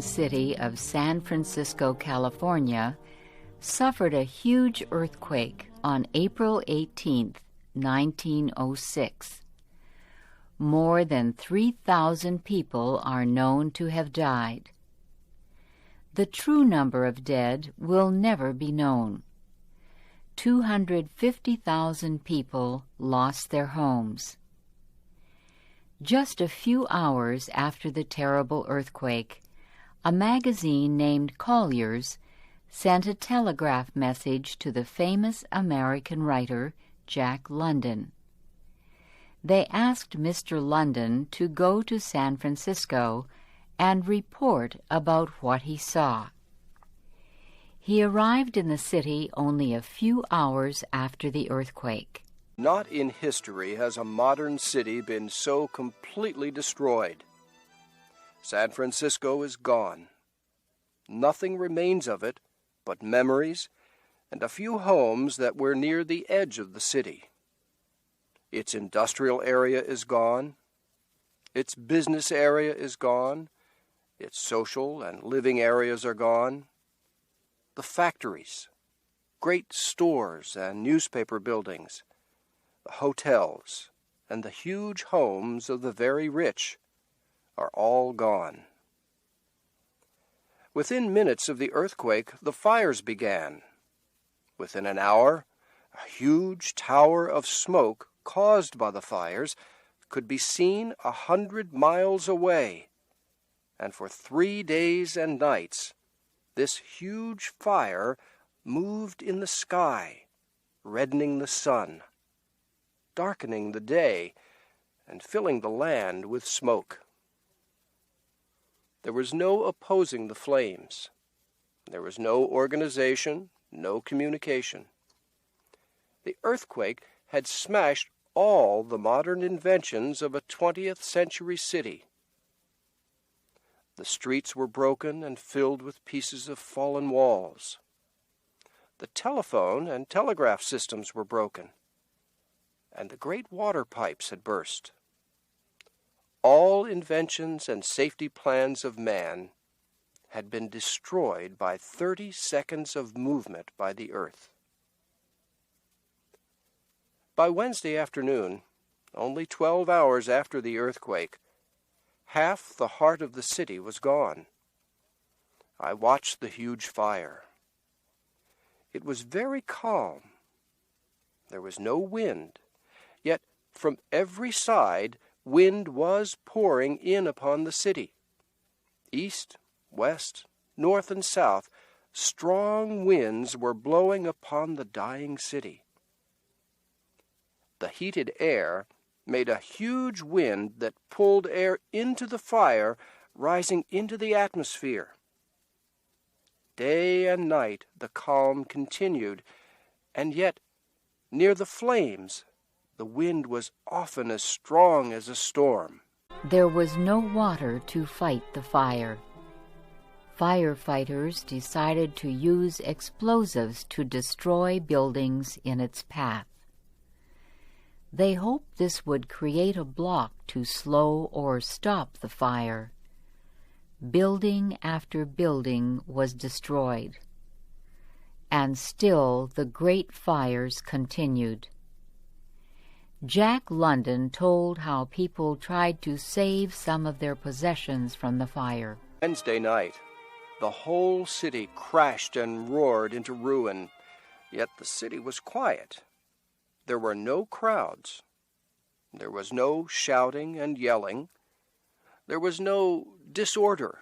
American city of San Francisco, California, suffered a huge earthquake on April 18, 1906. More than 3,000 people are known to have died. The true number of dead will never be known. 250,000 people lost their homes. Just a few hours after the terrible earthquake, a magazine named Collier's sent a telegraph message to the famous American writer Jack London. They asked Mr. London to go to San Francisco and report about what he saw. He arrived in the city only a few hours after the earthquake. Not in history has a modern city been so completely destroyed. San Francisco is gone. Nothing remains of it but memories and a few homes that were near the edge of the city. Its industrial area is gone. Its business area is gone. Its social and living areas are gone. The factories, great stores and newspaper buildings, the hotels, and the huge homes of the very rich are all gone. Within minutes of the earthquake, the fires began. Within an hour, a huge tower of smoke caused by the fires could be seen 100 miles away, and for 3 days and nights, this huge fire moved in the sky, reddening the sun, darkening the day, and filling the land with smoke. There was no opposing the flames. There was no organization, no communication. The earthquake had smashed all the modern inventions of a 20th century city. The streets were broken and filled with pieces of fallen walls. The telephone and telegraph systems were broken, and the great water pipes had burst. All inventions and safety plans of man had been destroyed by 30 seconds of movement by the earth. By Wednesday afternoon, only 12 hours after the earthquake, half the heart of the city was gone. I watched the huge fire. It was very calm. There was no wind, yet from every side wind was pouring in upon the city. East, west, north, and south, strong winds were blowing upon the dying city. The heated air made a huge wind that pulled air into the fire, rising into the atmosphere. Day and night the calm continued, and yet near the flames the wind was often as strong as a storm. There was no water to fight the fire. Firefighters decided to use explosives to destroy buildings in its path. They hoped this would create a block to slow or stop the fire. Building after building was destroyed, and still the great fires continued. Jack London told how people tried to save some of their possessions from the fire. Wednesday night, the whole city crashed and roared into ruin, yet the city was quiet. There were no crowds. There was no shouting and yelling. There was no disorder.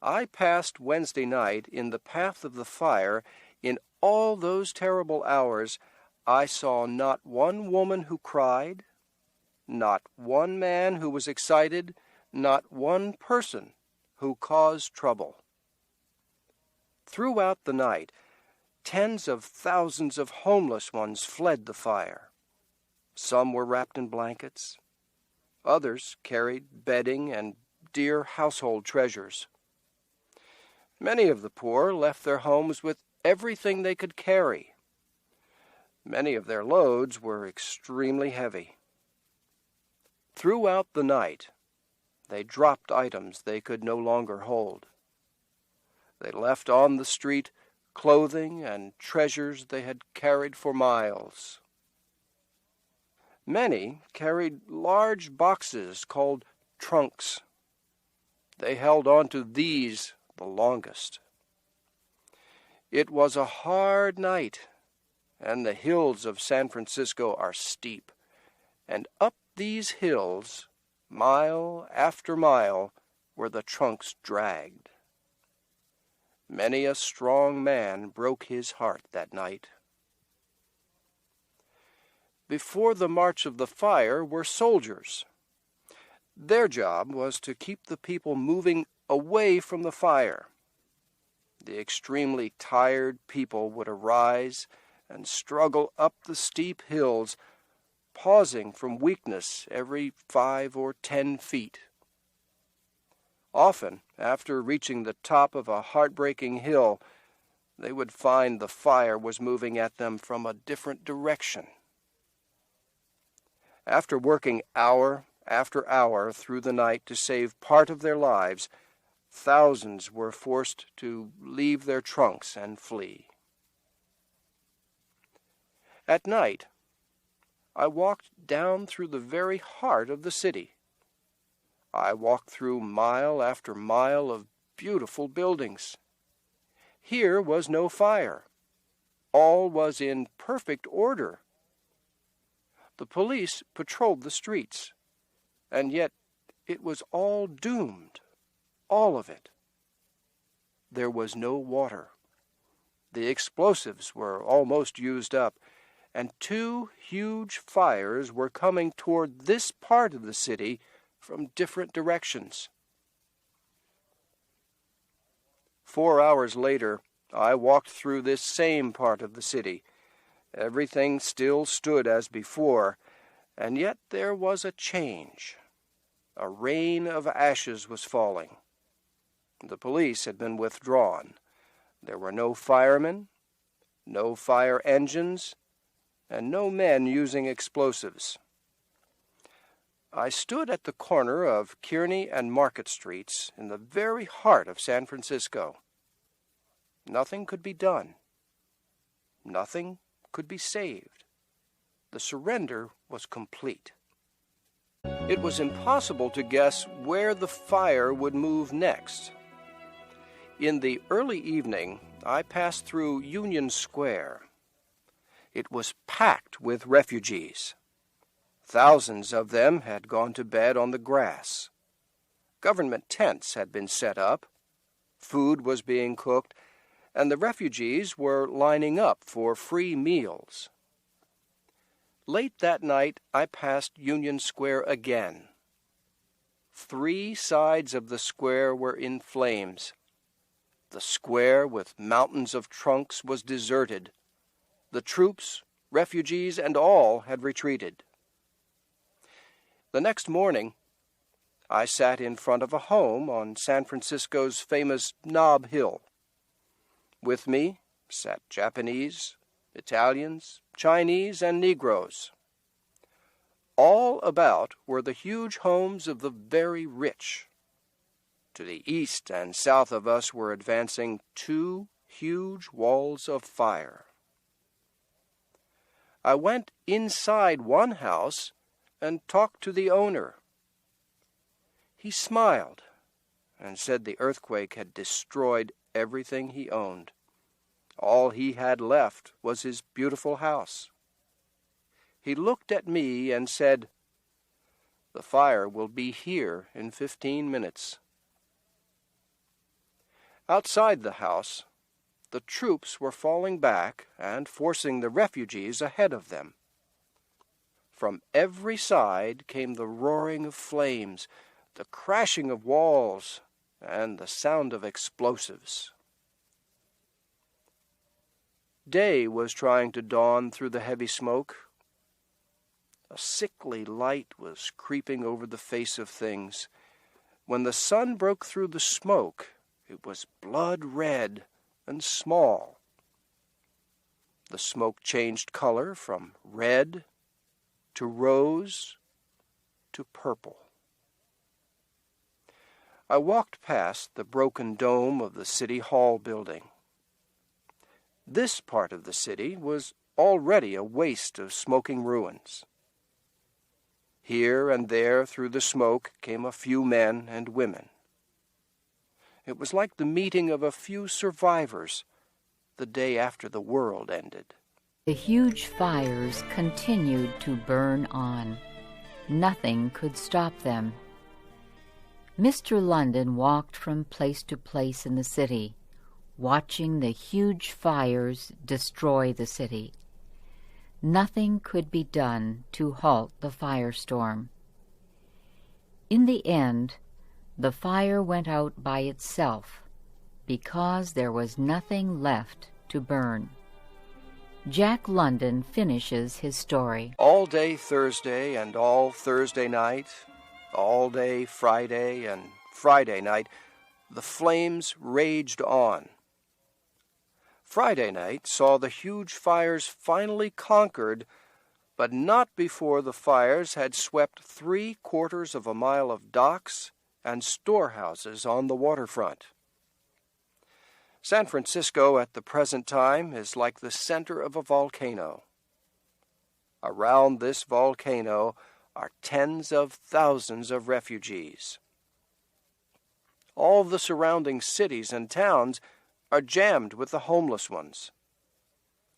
I passed Wednesday night in the path of the fire. In all those terrible hours, I saw not one woman who cried, not one man who was excited, not one person who caused trouble. Throughout the night, tens of thousands of homeless ones fled the fire. Some were wrapped in blankets. Others carried bedding and dear household treasures. Many of the poor left their homes with everything they could carry. Many of their loads were extremely heavy. Throughout the night, They dropped items they could no longer hold. They left on the street clothing and treasures they had carried for miles. Many carried large boxes called trunks. They held on to these the longest. It was a hard night, and the hills of San Francisco are steep, and up these hills, mile after mile, were the trunks dragged. Many a strong man broke his heart that night. Before the march of the fire were soldiers. Their job was to keep the people moving away from the fire. The extremely tired people would arise and struggle up the steep hills, pausing from weakness every 5 or 10 feet. Often, after reaching the top of a heartbreaking hill, they would find the fire was moving at them from a different direction. After working hour after hour through the night to save part of their lives, thousands were forced to leave their trunks and flee. At night, I walked down through the very heart of the city. I walked through mile after mile of beautiful buildings. Here was no fire. All was in perfect order. The police patrolled the streets, and yet it was all doomed, all of it. There was no water. The explosives were almost used up, and 2 huge fires were coming toward this part of the city from different directions. 4 hours later, I walked through this same part of the city. Everything still stood as before, and yet there was a change. A rain of ashes was falling. The police had been withdrawn. There were no firemen, no fire engines, and no men using explosives. I stood at the corner of Kearny and Market Streets in the very heart of San Francisco. Nothing could be done. Nothing could be saved. The surrender was complete. It was impossible to guess where the fire would move next. In the early evening, I passed through Union Square. It was packed with refugees. Thousands of them had gone to bed on the grass. Government tents had been set up. Food was being cooked, and the refugees were lining up for free meals. Late that night, I passed Union Square again. 3 sides of the square were in flames. The square with mountains of trunks was deserted. The troops, refugees, and all had retreated. The next morning, I sat in front of a home on San Francisco's famous Nob Hill. With me sat Japanese, Italians, Chinese, and Negroes. All about were the huge homes of the very rich. To the east and south of us were advancing 2 huge walls of fire. I went inside one house and talked to the owner. He smiled and said the earthquake had destroyed everything he owned. All he had left was his beautiful house. He looked at me and said, "The fire will be here in 15 minutes." Outside the house, the troops were falling back and forcing the refugees ahead of them. From every side came the roaring of flames, the crashing of walls, and the sound of explosives. Day was trying to dawn through the heavy smoke. A sickly light was creeping over the face of things. When the sun broke through the smoke, it was blood red and small. The smoke changed color from red to rose to purple. I walked past the broken dome of the City Hall building. This part of the city was already a waste of smoking ruins. Here and there through the smoke came a few men and women. It was like the meeting of a few survivors the day after the world ended. The huge fires continued to burn on. Nothing could stop them. Mr. London walked from place to place in the city, watching the huge fires destroy the city. Nothing could be done to halt the firestorm. In the end, the fire went out by itself because there was nothing left to burn. Jack London finishes his story. All day Thursday and all Thursday night, all day Friday and Friday night, the flames raged on. Friday night saw the huge fires finally conquered, but not before the fires had swept 3/4 of a mile of docks and storehouses on the waterfront. San Francisco at the present time is like the center of a volcano. Around this volcano are tens of thousands of refugees. All the surrounding cities and towns are jammed with the homeless ones.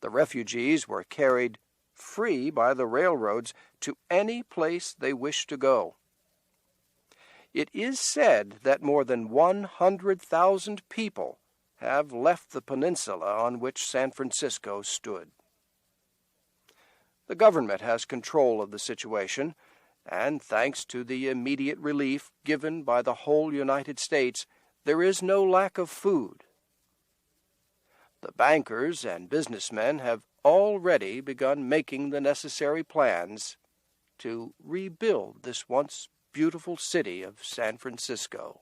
The refugees were carried free by the railroads to any place they wished to go. It is said that more than 100,000 people have left the peninsula on which San Francisco stood. The government has control of the situation, and thanks to the immediate relief given by the whole United States, there is no lack of food. The bankers and businessmen have already begun making the necessary plans to rebuild this once beautiful city of San Francisco.